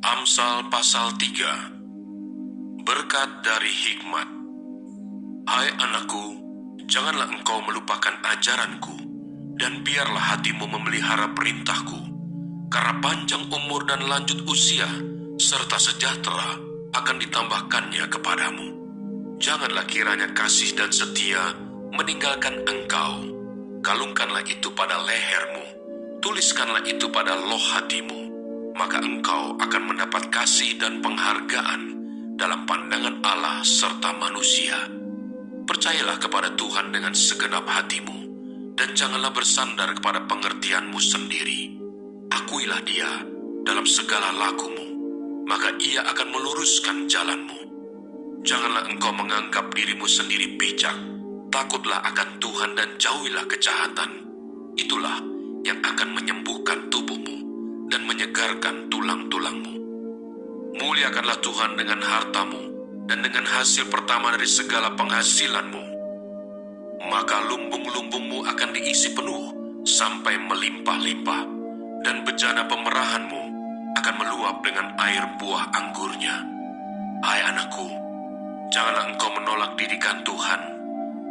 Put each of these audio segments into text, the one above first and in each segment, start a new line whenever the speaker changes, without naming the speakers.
Amsal pasal 3. Berkat dari hikmat. Hai anakku, janganlah engkau melupakan ajaranku, dan biarlah hatimu memelihara perintahku, karena panjang umur dan lanjut usia, serta sejahtera akan ditambahkannya kepadamu. Janganlah kiranya kasih dan setia meninggalkan engkau. Kalungkanlah itu pada lehermu, tuliskanlah itu pada loh hatimu, maka engkau akan mendapat kasih dan penghargaan dalam pandangan Allah serta manusia. Percayalah kepada Tuhan dengan segenap hatimu, dan janganlah bersandar kepada pengertianmu sendiri. Akuilah Dia dalam segala lakumu, maka Ia akan meluruskan jalanmu. Janganlah engkau menganggap dirimu sendiri bijak. Takutlah akan Tuhan dan jauhilah kejahatan. Itulah yang akan menyembuhkan tubuhmu dan menyegarkan tulang-tulangmu. Muliakanlah Tuhan dengan hartamu dan dengan hasil pertama dari segala penghasilanmu. Maka lumbung-lumbungmu akan diisi penuh sampai melimpah-limpah, dan bejana pemerahanmu akan meluap dengan air buah anggurnya. Hai anakku, janganlah engkau menolak didikan Tuhan,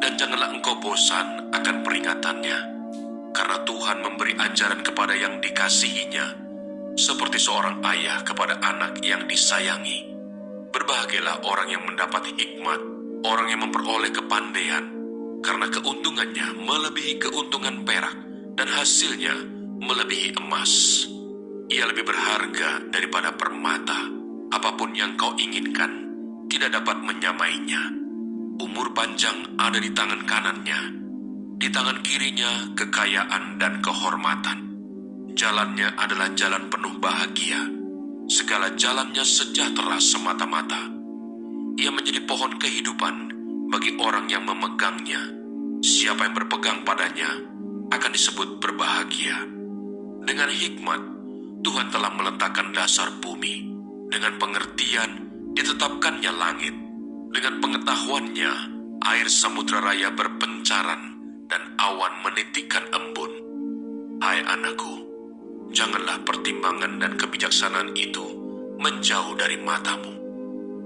dan janganlah engkau bosan akan peringatannya, karena Tuhan memberi ajaran kepada yang dikasihinya, seperti seorang ayah kepada anak yang disayangi. Berbahagialah orang yang mendapat hikmat, orang yang memperoleh kepandaian, karena keuntungannya melebihi keuntungan perak, dan hasilnya melebihi emas. Ia lebih berharga daripada permata. Apapun yang kau inginkan tidak dapat menyamainya. Umur panjang ada di tangan kanannya, di tangan kirinya kekayaan dan kehormatan. Jalannya adalah jalan penuh bahagia, segala jalannya sejahtera semata-mata. Ia menjadi pohon kehidupan bagi orang yang memegangnya. Siapa yang berpegang padanya akan disebut berbahagia. Dengan hikmat, Tuhan telah meletakkan dasar bumi. Dengan pengertian, ditetapkannya langit. Dengan pengetahuannya, air samudra raya berpencaran dan awan menitikkan embun. Hai anakku, janganlah pertimbangan dan kebijaksanaan itu menjauh dari matamu.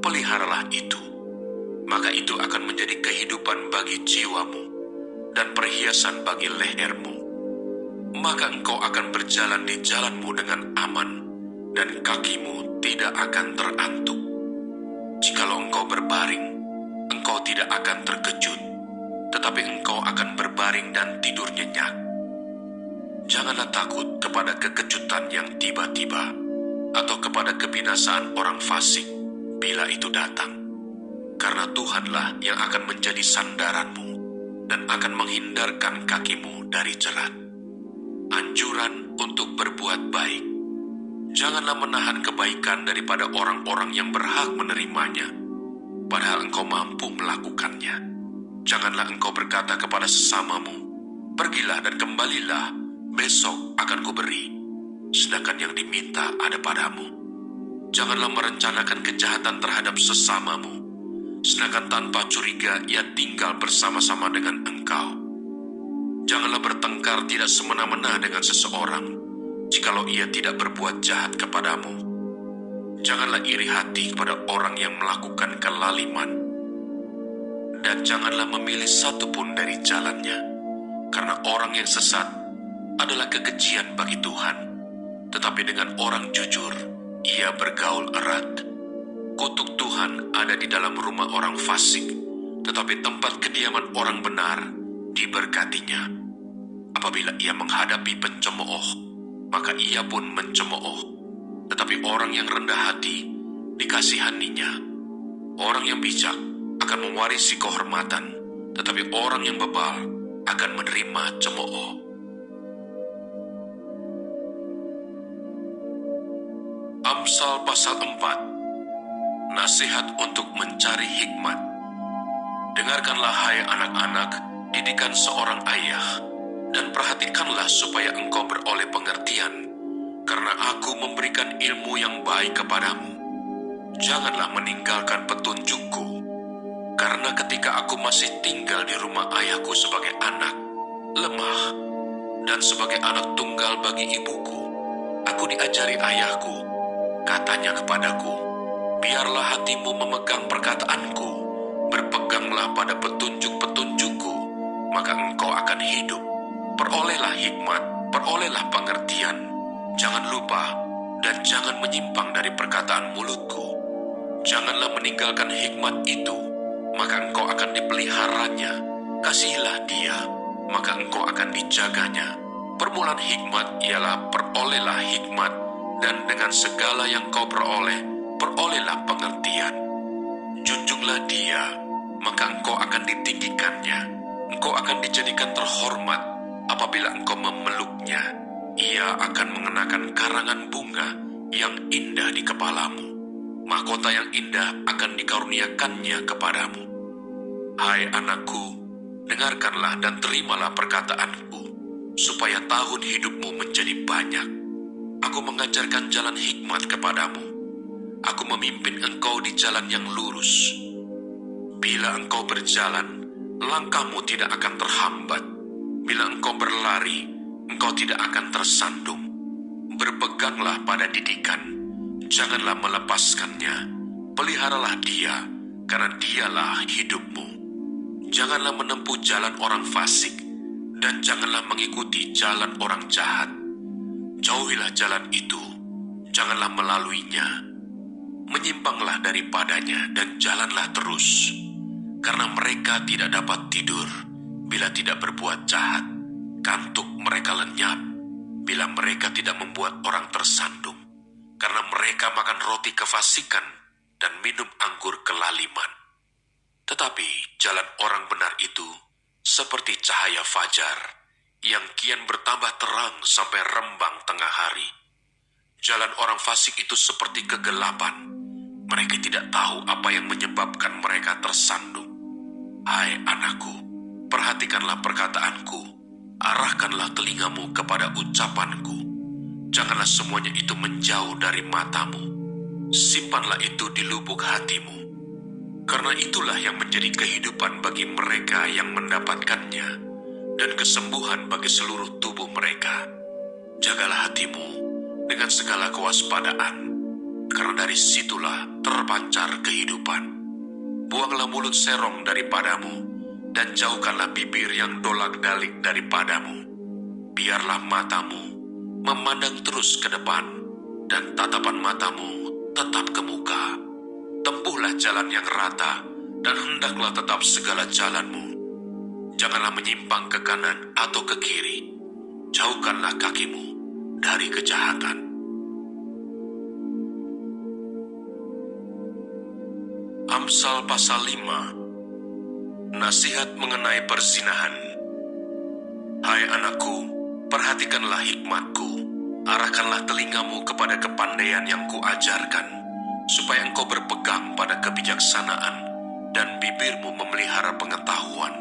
Peliharalah itu, maka itu akan menjadi kehidupan bagi jiwamu dan perhiasan bagi lehermu. Maka engkau akan berjalan di jalanmu dengan aman, dan kakimu tidak akan terantuk. Jikalau engkau berbaring, engkau tidak akan terkejut, tetapi engkau akan berbaring dan tidur nyenyak. Janganlah takut kepada kekejutan yang tiba-tiba, atau kepada kebinasaan orang fasik bila itu datang. Karena Tuhanlah yang akan menjadi sandaranmu, dan akan menghindarkan kakimu dari jerat. Anjuran untuk berbuat baik. Janganlah menahan kebaikan daripada orang-orang yang berhak menerimanya, padahal engkau mampu melakukannya. Janganlah engkau berkata kepada sesamamu, pergilah dan kembalilah, besok akan kuberi, sedangkan yang diminta ada padamu. Janganlah merencanakan kejahatan terhadap sesamamu, sedangkan tanpa curiga ia tinggal bersama-sama dengan engkau. Janganlah bertengkar tidak semena-mena dengan seseorang, jikalau ia tidak berbuat jahat kepadamu. Janganlah iri hati kepada orang yang melakukan kelaliman, dan janganlah memilih satu pun dari jalannya, karena orang yang sesat adalah kekejian bagi Tuhan, tetapi dengan orang jujur ia bergaul erat. Kutuk Tuhan ada di dalam rumah orang fasik, tetapi tempat kediaman orang benar diberkatinya. Apabila ia menghadapi pencemooh, maka ia pun mencemooh. Tetapi orang yang rendah hati dikasihaninya. Orang yang bijak akan mewarisi kehormatan, tetapi orang yang bebal akan menerima cemooh. Amsal pasal 4. Nasihat untuk mencari hikmat. Dengarkanlah hai anak-anak didikan seorang ayah, dan perhatikanlah supaya engkau beroleh pengertian, karena aku memberikan ilmu yang baik kepadamu. Janganlah meninggalkan petunjukku, karena ketika aku masih tinggal di rumah ayahku sebagai anak, lemah, dan sebagai anak tunggal bagi ibuku, aku diajari ayahku, katanya kepadaku, biarlah hatimu memegang perkataanku, berpeganglah pada petunjuk-petunjukku, maka engkau akan hidup. Perolehlah hikmat, perolehlah pengertian. Jangan lupa dan jangan menyimpang dari perkataan mulutku. Janganlah meninggalkan hikmat itu, maka engkau akan dipeliharanya. Kasihilah dia, maka engkau akan dijaganya. Permulaan hikmat ialah perolehlah hikmat, dan dengan segala yang kau peroleh, perolehlah pengertian. Junjunglah dia, maka engkau akan ditinggikannya. Engkau akan dijadikan terhormat apabila engkau memeluknya. Ia akan mengenakan karangan bunga yang indah di kepalamu. Mahkota yang indah akan dikaruniakannya kepadamu. Hai anakku, dengarkanlah dan terimalah perkataanku, supaya tahun hidupmu menjadi banyak. Aku mengajarkan jalan hikmat kepadamu. Aku memimpin engkau di jalan yang lurus. Bila engkau berjalan, langkahmu tidak akan terhambat. Bila engkau berlari, engkau tidak akan tersandung. Berpeganglah pada didikan, janganlah melepaskannya. Peliharalah dia, karena dialah hidupmu. Janganlah menempuh jalan orang fasik, dan janganlah mengikuti jalan orang jahat. Jauhilah jalan itu, janganlah melaluinya. Menyimpanglah daripadanya dan jalanlah terus, karena mereka tidak dapat tidur bila tidak berbuat jahat. Kantuk mereka lenyap bila mereka tidak membuat orang tersandung, karena mereka makan roti kefasikan dan minum anggur kelaliman. Tetapi jalan orang benar itu seperti cahaya fajar yang kian bertambah terang sampai rembang tengah hari. Jalan orang fasik itu seperti kegelapan. Mereka tidak tahu apa yang menyebabkan mereka tersandung. Hai anakku, perhatikanlah perkataanku, arahkanlah telingamu kepada ucapanku. Janganlah semuanya itu menjauh dari matamu. Simpanlah itu di lubuk hatimu, karena itulah yang menjadi kehidupan bagi mereka yang mendapatkannya, dan kesembuhan bagi seluruh tubuh mereka. Jagalah hatimu dengan segala kewaspadaan, karena dari situlah terpancar kehidupan. Buanglah mulut serong daripadamu, dan jauhkanlah bibir yang dolak-dalik daripadamu. Biarlah matamu memandang terus ke depan, dan tatapan matamu tetap ke muka. Tempuhlah jalan yang rata, dan hendaklah tetap segala jalanmu. Janganlah menyimpang ke kanan atau ke kiri. Jauhkanlah kakimu dari kejahatan. Amsal pasal 5. Nasihat mengenai perzinahan. Hai anakku, perhatikanlah hikmatku. Arahkanlah telingamu kepada kepandaian yang kuajarkan, supaya engkau berpegang pada kebijaksanaan, dan bibirmu memelihara pengetahuan.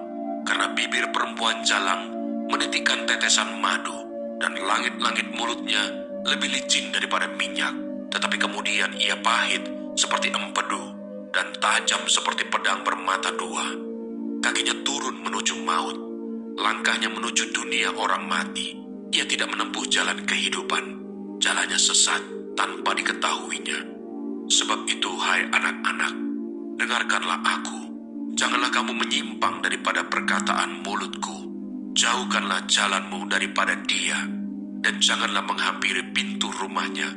Karena bibir perempuan jalang menitikkan tetesan madu, dan langit-langit mulutnya lebih licin daripada minyak. Tetapi kemudian ia pahit seperti empedu, dan tajam seperti pedang bermata dua. Kakinya turun menuju maut, langkahnya menuju dunia orang mati. Ia tidak menempuh jalan kehidupan, jalannya sesat tanpa diketahuinya. Sebab itu, hai anak-anak, dengarkanlah aku. Janganlah kamu menyimpang daripada perkataan mulutku. Jauhkanlah jalanmu daripada dia, dan janganlah menghampiri pintu rumahnya,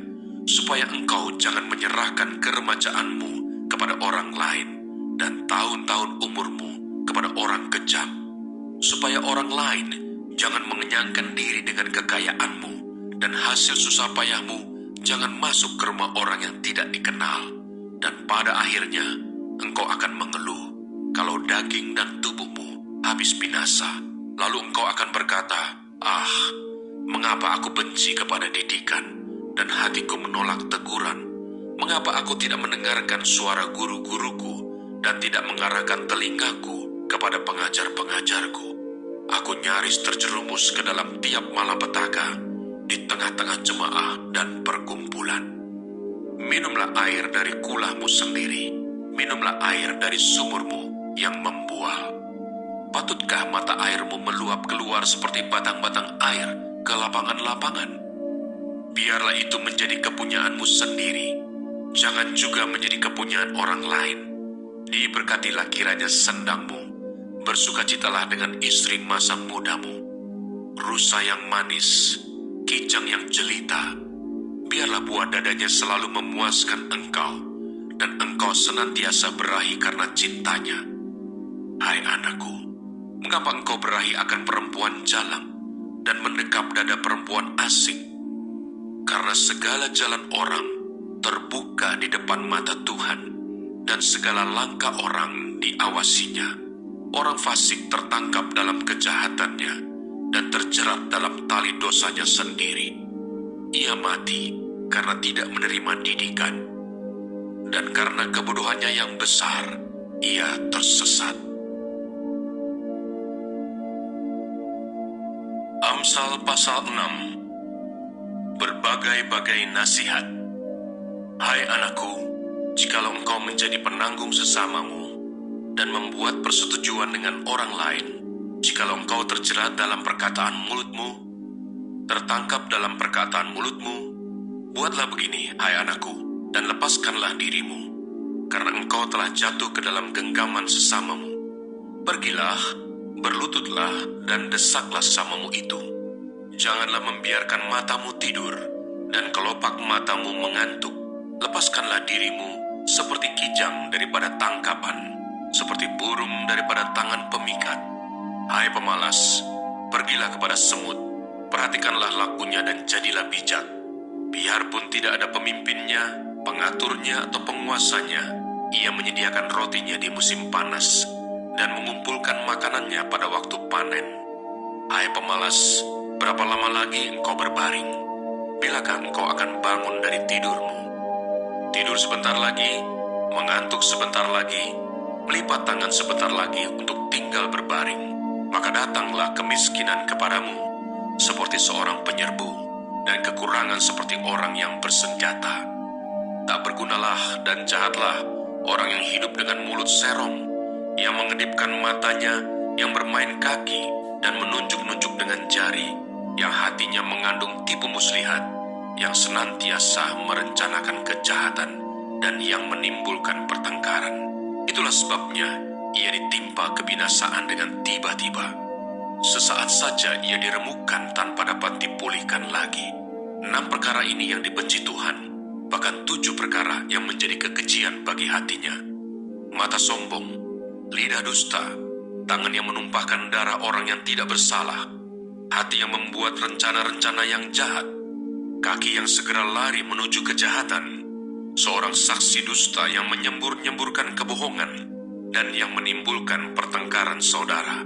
supaya engkau jangan menyerahkan keremajaanmu kepada orang lain, dan tahun-tahun umurmu kepada orang kejam, supaya orang lain jangan mengenyangkan diri dengan kekayaanmu, dan hasil susah payahmu jangan masuk ke rumah orang yang tidak dikenal. Dan pada akhirnya engkau akan mengeluh kalau daging dan tubuhmu habis binasa. Lalu engkau akan berkata, ah, mengapa aku benci kepada didikan, dan hatiku menolak teguran? Mengapa aku tidak mendengarkan suara guru-guruku, dan tidak mengarahkan telingaku kepada pengajar-pengajarku? Aku nyaris terjerumus ke dalam tiap malapetaka, di tengah-tengah jemaah dan perkumpulan. Minumlah air dari kulahmu sendiri, minumlah air dari sumurmu yang membual. Patutkah mata airmu meluap keluar seperti batang-batang air ke lapangan-lapangan? Biarlah itu menjadi kepunyaanmu sendiri, jangan juga menjadi kepunyaan orang lain. Diberkatilah kiranya sendangmu, bersukacitalah dengan istri masa mudamu, rusa yang manis, kijang yang jelita. Biarlah buah dadanya selalu memuaskan engkau, dan engkau senantiasa berahi karena cintanya. Hai anakku, mengapa engkau berahi akan perempuan jalang dan mendekap dada perempuan asing? Karena segala jalan orang terbuka di depan mata Tuhan, dan segala langkah orang diawasinya. Orang fasik tertangkap dalam kejahatannya dan terjerat dalam tali dosanya sendiri. Ia mati karena tidak menerima didikan, dan karena kebodohannya yang besar, ia tersesat. Amsal pasal 6. Berbagai-bagai nasihat. Hai anakku, jikalau engkau menjadi penanggung sesamamu dan membuat persetujuan dengan orang lain, jikalau engkau terjerat dalam perkataan mulutmu, tertangkap dalam perkataan mulutmu, buatlah begini, hai anakku, dan lepaskanlah dirimu, karena engkau telah jatuh ke dalam genggaman sesamamu. Pergilah, berlututlah, dan desaklah sesamamu itu. Janganlah membiarkan matamu tidur, dan kelopak matamu mengantuk. Lepaskanlah dirimu seperti kijang daripada tangkapan, seperti burung daripada tangan pemikat. Hai pemalas, pergilah kepada semut, perhatikanlah lakunya dan jadilah bijak. Biarpun tidak ada pemimpinnya, pengaturnya atau penguasanya, ia menyediakan rotinya di musim panas dan mengumpulkan makanannya pada waktu panen. Hai pemalas, berapa lama lagi engkau berbaring? Bilakah engkau akan bangun dari tidurmu? Tidur sebentar lagi, mengantuk sebentar lagi, melipat tangan sebentar lagi untuk tinggal berbaring. Maka datanglah kemiskinan kepadamu, seperti seorang penyerbu, dan kekurangan seperti orang yang bersenjata. Tak bergunalah dan jahatlah orang yang hidup dengan mulut serong, yang mengedipkan matanya, yang bermain kaki, dan menunjuk-nunjuk dengan jari, yang hatinya mengandung tipu muslihat, yang senantiasa merencanakan kejahatan, dan yang menimbulkan pertengkaran. Itulah sebabnya ia ditimpa kebinasaan dengan tiba-tiba. Sesaat saja ia diremukkan tanpa dapat dipulihkan lagi. 6 perkara ini yang dibenci Tuhan, bahkan 7 perkara yang menjadi kekejian bagi hatinya: mata sombong, lidah dusta, tangan yang menumpahkan darah orang yang tidak bersalah, hati yang membuat rencana-rencana yang jahat, kaki yang segera lari menuju kejahatan, seorang saksi dusta yang menyembur-nyemburkan kebohongan, dan yang menimbulkan pertengkaran saudara.